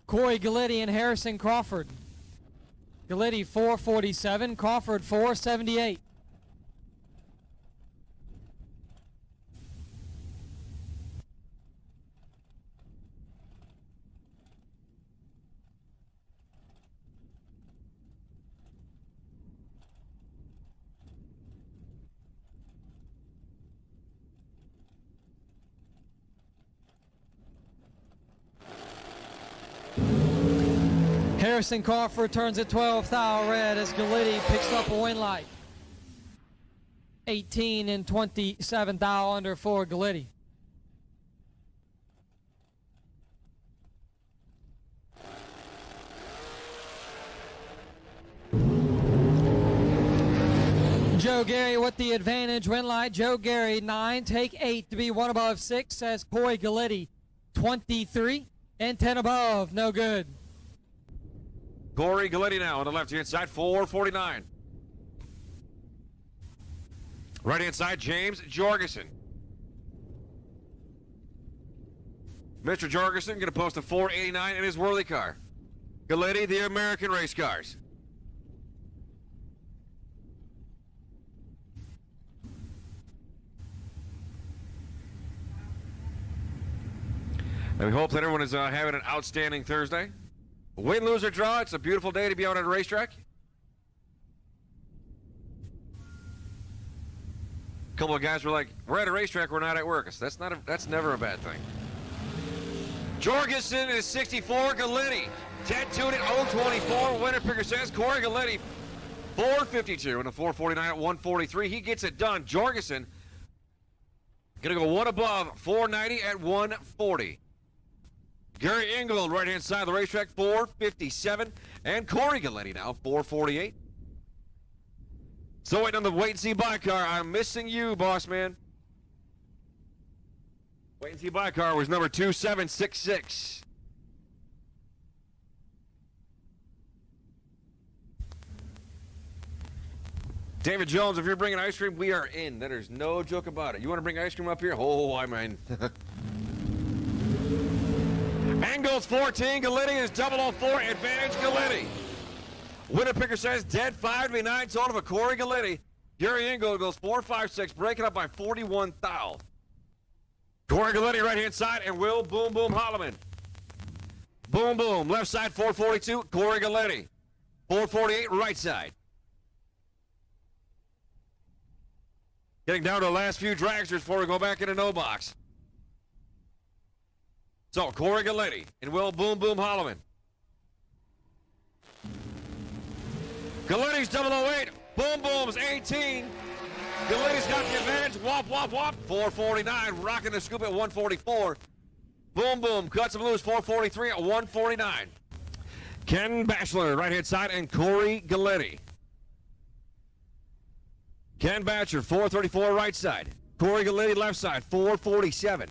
Cory Gulitti and Harrison Crawford. Gulitti 447, Crawford 478. Harrison Crawford turns at 12th thou red as Gulitti picks up a win light. 18 and 27 thou under for Gulitti. Joe Gary with the advantage win light. Joe Gary 9, take 8 to be 1 above 6, says Cory Gulitti 23 and 10 above, no good. Cory Gulitti now on the left-hand side, 449. Right-hand side, James Jorgensen. Mr. Jorgensen going to post a 489 in his Whirly car. Gulitti, the American race cars. And we hope that everyone is having an outstanding Thursday. Win, lose, or draw, it's a beautiful day to be out at a racetrack. A couple of guys were like, we're at a racetrack, we're not at work. That's never a bad thing. Jorgensen is 64, Gulitti. Ted Tunic 024, winner picker says Cory Gulitti 452 and a 449 at 143. He gets it done. Jorgensen gonna go one above, 490 at 140. Gary Engel, right-hand side of the racetrack, 457. And Cory Gulitti now, 448. So waiting on the wait-and-see buy car. I'm missing you, boss man. Wait-and-see buy car was number 2766. David Jones, if you're bringing ice cream, we are in. There's no joke about it. You want to bring ice cream up here? Oh, I mean... Engels 14, Gulitti is 004, advantage Gulitti. Winner picker says dead 5 to be 9 total for Cory Gulitti. Gary Engel goes 4-5-6, breaking up by 41 thou. Cory Gulitti right hand side and Will Boom Boom Holloman. Boom Boom left side 442, Cory Gulitti. 448 right side. Getting down to the last few dragsters before we go back into no box. So, Cory Gulitti and Will Boom Boom Holloman. Gulitti's 008. Boom Boom's 18. Gulitti's got the advantage. Wop, wop, wop. 449. Rocking the scoop at 144. Boom Boom cuts him loose. 443 at 149. Ken Batchelor, right-hand side, and Cory Gulitti. Ken Batchelor, 434 right side. Cory Gulitti left side, 447.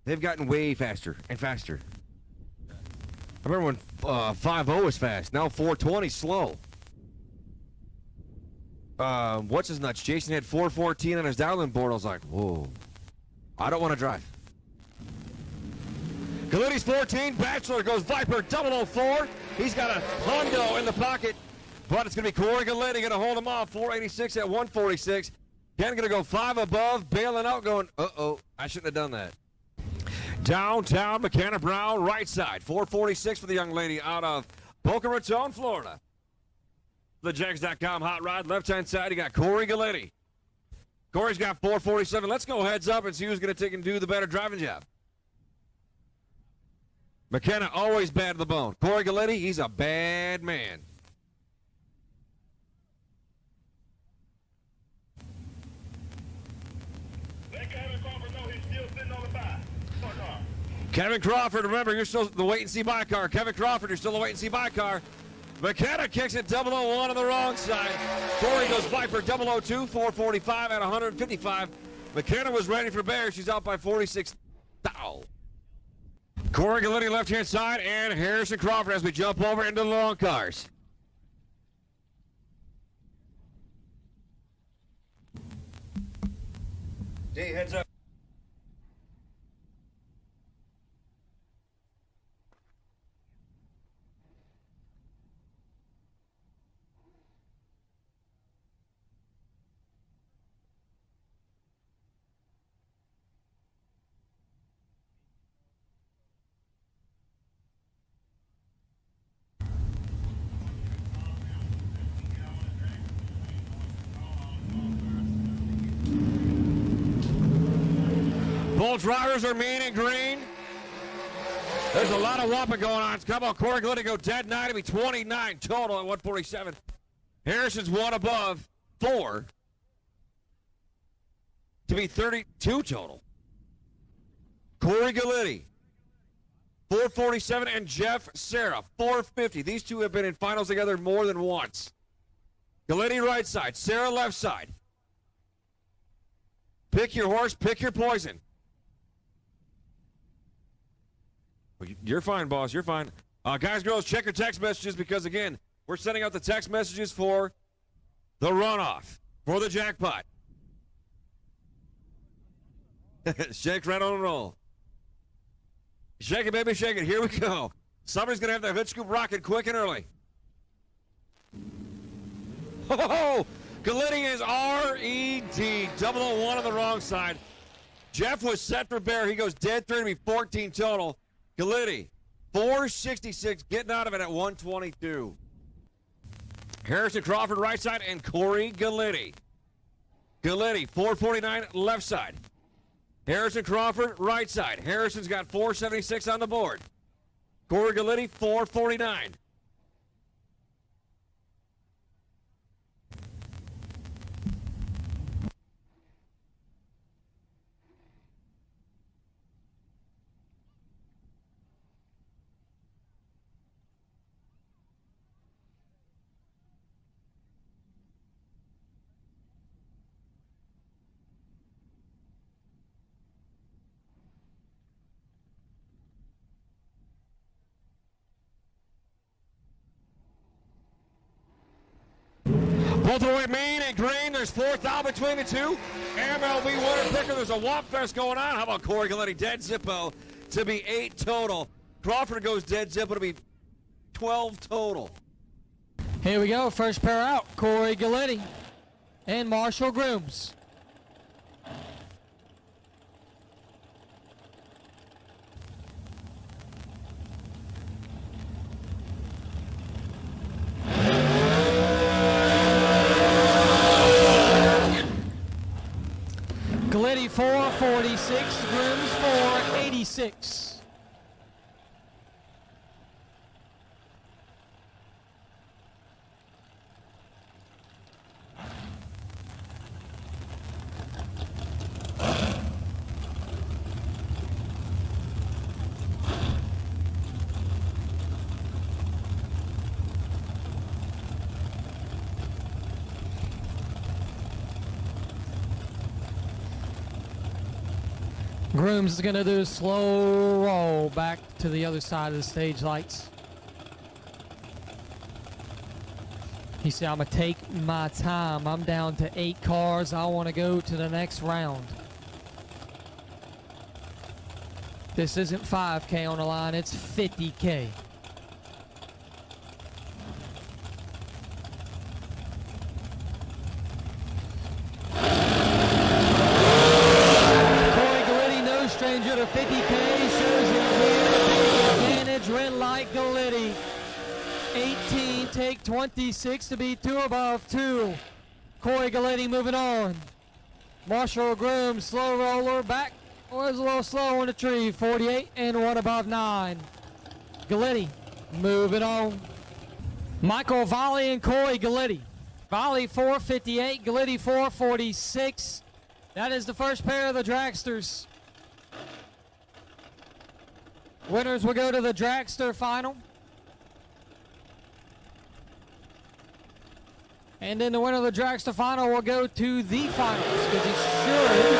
They've gotten way faster and faster. I remember when 5.0 was fast. Now 420 slow. What's his nuts? Jason had 414 on his Darlington board. I was like, whoa. I don't want to drive. Gulitti's 14. Batchelor goes Viper 004. He's got a Hondo in the pocket. But it's going to be Cory Gulitti going to hold him off. 486 at 146. Ken going to go 5 above. Bailing out going, uh-oh. I shouldn't have done that. Downtown, McKenna Brown, right side. 446 for the young lady out of Boca Raton, Florida. The Jags.com hot rod. Left-hand side, you got Cory Gulitti. Cory's got 447. Let's go heads up and see who's going to take and do the better driving job. McKenna always bad to the bone. Cory Gulitti, he's a bad man. Kevin Crawford, remember, you're still the wait-and-see buy car. Kevin Crawford, you're still the wait-and-see buy car. McKenna kicks it 001 on the wrong side. Cory goes Viper 002, 445 at 155. McKenna was ready for Bear. She's out by 46 thou. Cory Gulitti left-hand side and Harrison Crawford as we jump over into the long cars. D, heads up. Both drivers are mean and green. There's a lot of whopping going on. Come on, Cory Gulitti go dead 9 to be 29 total at 147. Harrison's one above 4 to be 32 total. Cory Gulitti, 447, and Jeff Serra, 450. These two have been in finals together more than once. Gulitti right side, Serra left side. Pick your horse, pick your poison. You're fine, boss. You're fine. Guys, girls, check your text messages because, again, we're sending out the text messages for the runoff, for the jackpot. Shake, right on and roll. Shake it, baby, shake it. Here we go. Somebody's going to have their hood scoop rocket quick and early. Oh, Gulitti is R-E-D. 001 on the wrong side. Jeff was set for bear. He goes dead 3 to be 14 total. Gulitti, 466, getting out of it at 122. Harrison Crawford right side and Cory Gulitti. Gulitti, 449 left side. Harrison Crawford right side. Harrison's got 476 on the board. Cory Gulitti, 449. Both the way mean and green. There's 4th out between the two. MLB winner picker. There's a whop fest going on. How about Cory Gulitti? Dead Zippo to be 8 total. Crawford goes dead Zippo to be 12 total. Here we go. First pair out. Cory Gulitti and Marshall Grooms. Gulitti 446, Grooms 486. Grooms is going to do a slow roll back to the other side of the stage lights. He said, I'm going to take my time. I'm down to 8 cars. I want to go to the next round. This isn't 5K on the line. It's 50K. Stranger to 50K, shows him advantage, red light Gulitti. 18, take 26 to be 2 above 2. Cory Gulitti moving on. Marshall Grooms, slow roller back, was a little slow on the tree, 48 and 1 above 9. Gulitti moving on. Michael Volley and Cory Gulitti. Volley 458, Gulitti 446. That is the first pair of the Dragsters. Winners will go to the Dragster final. And then the winner of the Dragster final will go to the finals because he should,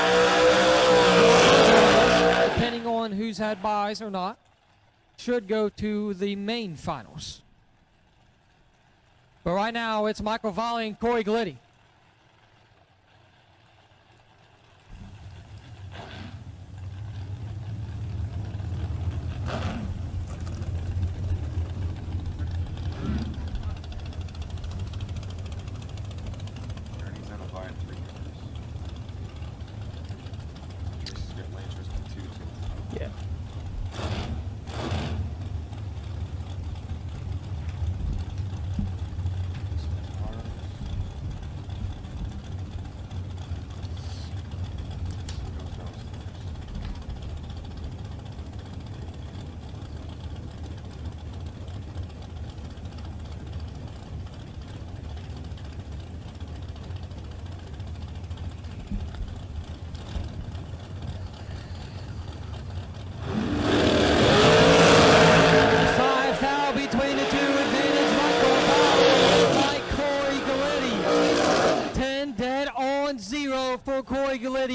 depending on who's had buys or not, should go to the main finals. But right now it's Michael Volley and Cory Gulitti. Yeah.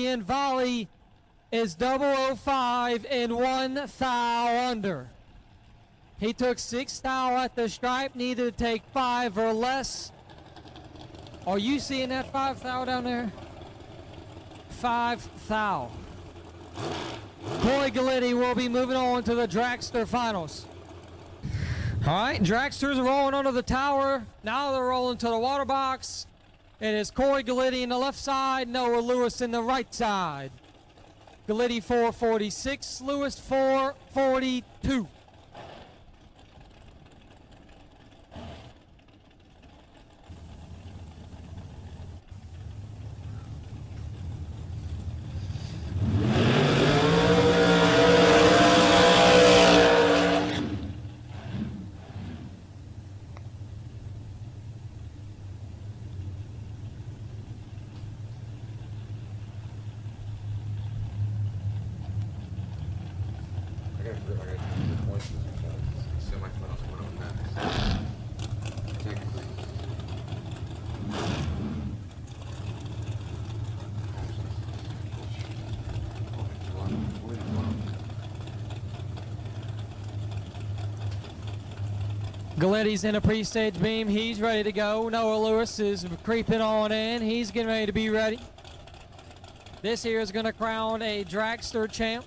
and volley is 005 and 1 thou under. He took 6 thou at the stripe, needed to take 5 or less. Are you seeing that 5 thou down there? 5 thou. Cory Gulitti will be moving on to the Dragster finals. All right, Dragsters are rolling under the tower. Now they're rolling to the water box. It is Cory Gulitti in the left side, Noah Lewis in the right side. Gulitti 446, Lewis 442. Gulitti's in a pre-stage beam. He's ready to go. Noah Lewis is creeping on in. He's getting ready to be ready. This here is going to crown a Dragster champ.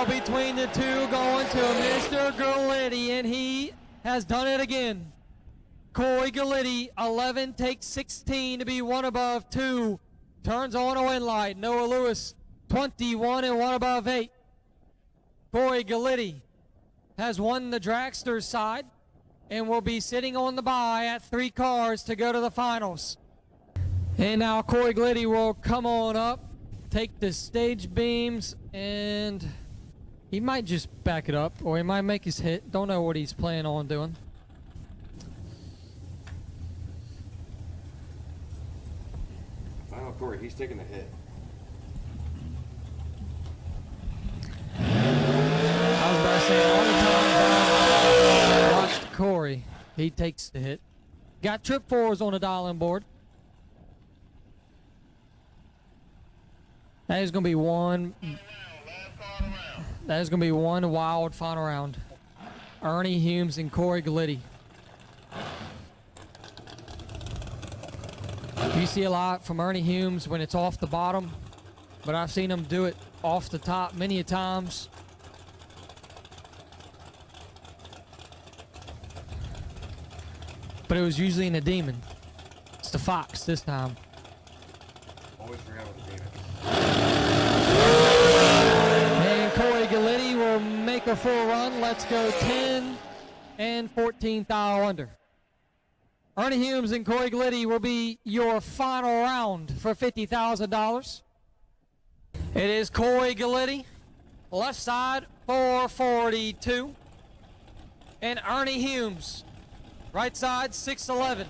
Between the two, going to Mr. Gulitti, and he has done it again. Cory Gulitti, 11, takes 16 to be 1 above 2. Turns on a wind light. Noah Lewis, 21 and 1 above 8. Cory Gulitti has won the Dragster side and will be sitting on the bye at 3 cars to go to the finals. And now Cory Gulitti will come on up, take the stage beams, and he might just back it up, or he might make his hit. Don't know what he's planning on doing. Final Cory, he's taking the hit. I was about to say, all the time I watched Cory, he takes the hit. Got trip 4s on the dialing board. That is going to be one. That is going to be one wild final round. Ernie Humes and Cory Gulitti. You see a lot from Ernie Humes when it's off the bottom, but I've seen him do it off the top many a times. But it was usually in a Demon. It's the Fox this time. Always forgot about the Demon. And Cory Gulitti will make a full run. Let's go 10 and 14 thou under. Ernie Humes and Cory Gulitti will be your final round for $50,000. It is Cory Gulitti, left side 442, and Ernie Humes, right side 611.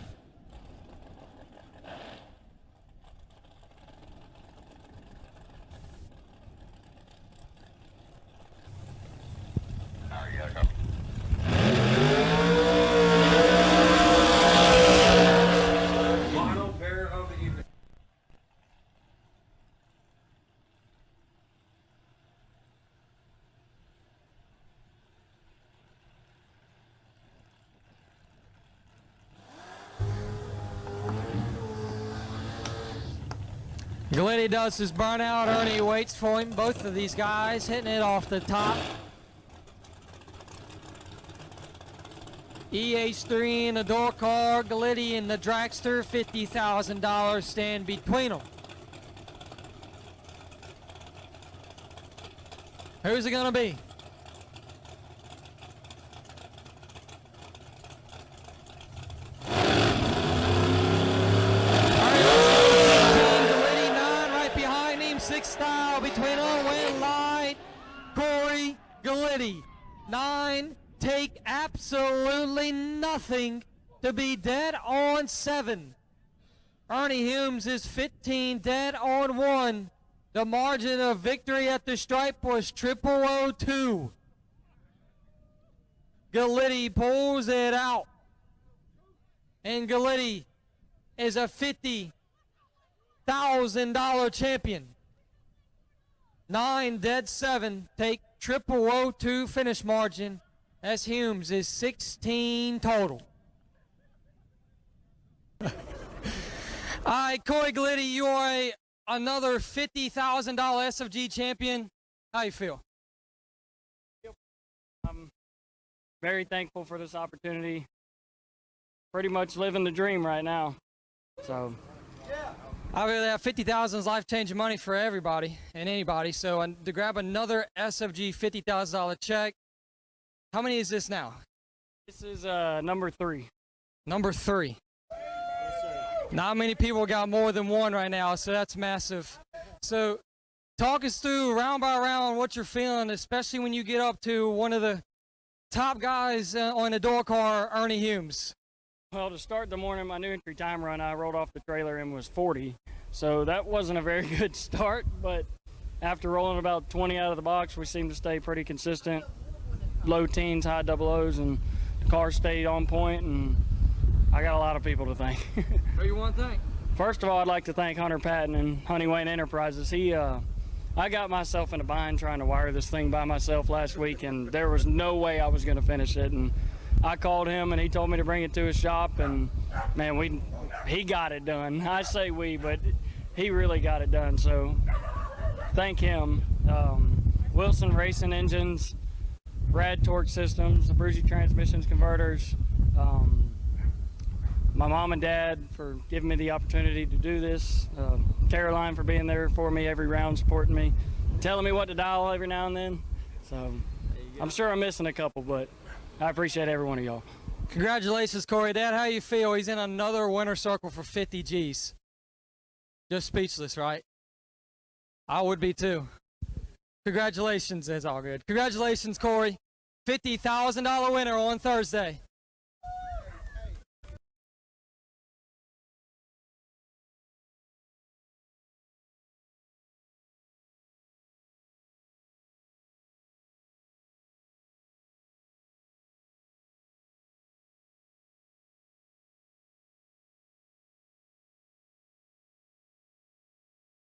Gulitti does his burnout. Ernie waits for him. Both of these guys hitting it off the top. EH3 in the door car. Gulitti in the Dragster. $50,000 stand between them. Who's it going to be? Style between them, win light. Cory Gulitti, 9, take absolutely nothing to be dead on 7. Ernie Humes is 15, dead on 1 The margin of victory at the stripe was 0002. Guitti pulls it out. And Guitti is a $50,000 champion. 9-7 take 0002 finish margin. S. Humes is 16 total. All right, Cory Gulitti, you are another $50,000 SFG champion. How you feel? I'm very thankful for this opportunity. Pretty much living the dream right now. So, obviously, that $50,000 is life-changing money for everybody and anybody. So, to grab another SFG $50,000 check, how many is this now? this is number 3. Number 3. Not many people got more than one right now, so that's massive. So, talk us through round by round what you're feeling, especially when you get up to one of the top guys on the door car, Ernie Humes. Well, to start the morning, my new entry time run, I rolled off the trailer and was 40. So that wasn't a very good start, but after rolling about 20 out of the box, we seemed to stay pretty consistent. Low teens, high double O's, and the car stayed on point, and I got a lot of people to thank. Who you want to thank? First of all, I'd like to thank Hunter Patton and Honey Wayne Enterprises. I got myself in a bind trying to wire this thing by myself last week, and there was no way I was going to finish it. And I called him, and he told me to bring it to his shop, and man, he got it done. I say we, but he really got it done. So thank him. Wilson Racing Engines, Rad Torque Systems, Abruzzi Transmissions Converters. My mom and dad for giving me the opportunity to do this. Caroline for being there for me every round, supporting me, telling me what to dial every now and then. So I'm sure I'm missing a couple, but I appreciate every one of y'all. Congratulations, Cory. Dad, how you feel? He's in another winner circle for 50 G's. Just speechless, right? I would be too. Congratulations. It's all good. Congratulations, Cory. $50,000 winner on Thursday.